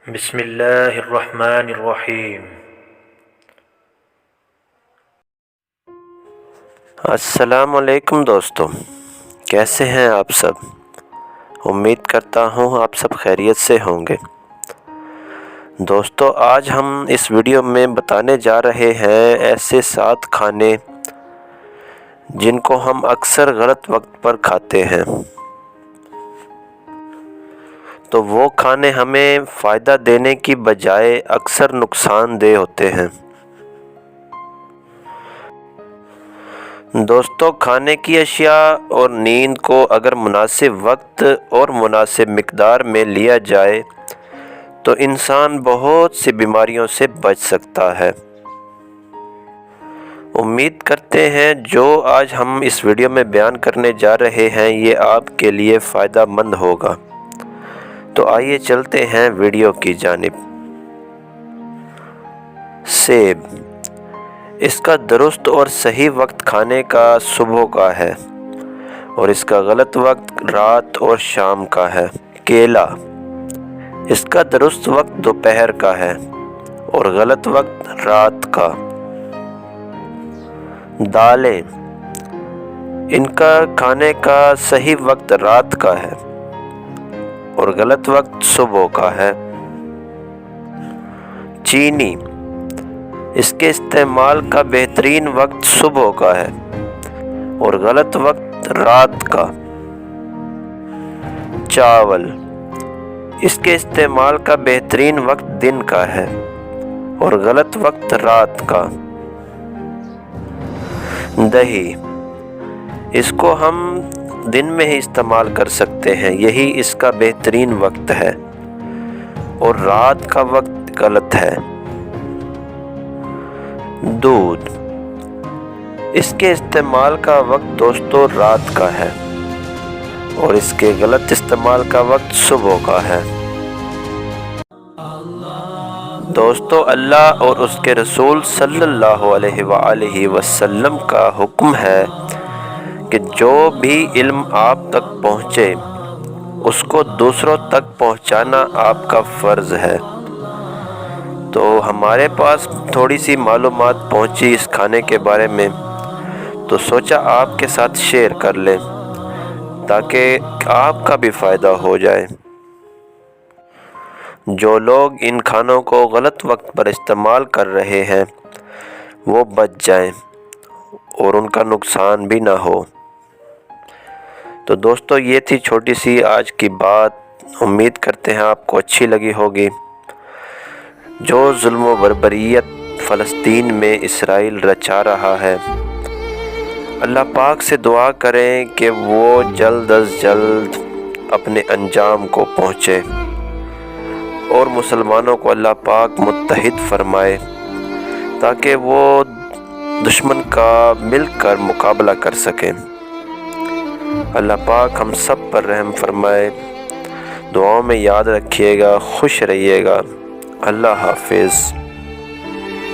بسم اللہ الرحمن الرحیم۔ السلام علیکم دوستو، کیسے ہیں آپ سب؟ امید کرتا ہوں آپ سب خیریت سے ہوں گے۔ دوستو، آج ہم اس ویڈیو میں بتانے جا رہے ہیں ایسے 7 کھانے جن کو ہم اکثر غلط وقت پر کھاتے ہیں، تو وہ کھانے ہمیں فائدہ دینے کی بجائے اکثر نقصان دہ ہوتے ہیں۔ دوستو، کھانے کی اشیاء اور نیند کو اگر مناسب وقت اور مناسب مقدار میں لیا جائے تو انسان بہت سی بیماریوں سے بچ سکتا ہے۔ امید کرتے ہیں جو آج ہم اس ویڈیو میں بیان کرنے جا رہے ہیں یہ آپ کے لیے فائدہ مند ہوگا۔ تو آئیے چلتے ہیں ویڈیو کی جانب۔ سیب، اس کا درست اور صحیح وقت کھانے کا صبح کا ہے اور اس کا غلط وقت رات اور شام کا ہے۔ کیلا، اس کا درست وقت دوپہر کا ہے اور غلط وقت رات کا۔ دالیں، ان کا کھانے کا صحیح وقت رات کا ہے اور غلط وقت صبح کا ہے۔ چینی، اس کے استعمال کا بہترین وقت صبح کا ہے اور غلط وقت رات کا۔ چاول، اس کے استعمال کا بہترین وقت دن کا ہے اور غلط وقت رات کا۔ دہی، اس کو ہم دن میں ہی استعمال کر سکتے ہیں، یہی اس کا بہترین وقت ہے اور رات کا وقت غلط ہے۔ دودھ، اس کے استعمال کا وقت دوستو رات کا ہے اور اس کے غلط استعمال کا وقت صبح کا ہے۔ دوستو، اللہ اور اس کے رسول صلی اللہ علیہ وآلہ وسلم کا حکم ہے کہ جو بھی علم آپ تک پہنچے اس کو دوسروں تک پہنچانا آپ کا فرض ہے۔ تو ہمارے پاس تھوڑی سی معلومات پہنچی اس کھانے کے بارے میں، تو سوچا آپ کے ساتھ شیئر کر لیں تاکہ آپ کا بھی فائدہ ہو جائے۔ جو لوگ ان کھانوں کو غلط وقت پر استعمال کر رہے ہیں وہ بچ جائیں اور ان کا نقصان بھی نہ ہو۔ تو دوستو، یہ تھی چھوٹی سی آج کی بات، امید کرتے ہیں آپ کو اچھی لگی ہوگی۔ جو ظلم و بربریت فلسطین میں اسرائیل رچا رہا ہے، اللہ پاک سے دعا کریں کہ وہ جلد از جلد اپنے انجام کو پہنچے اور مسلمانوں کو اللہ پاک متحد فرمائے تاکہ وہ دشمن کا مل کر مقابلہ کر سکیں۔ اللہ پاک ہم سب پر رحم فرمائے۔ دعاؤں میں یاد رکھیے گا، خوش رہیے گا۔ اللہ حافظ۔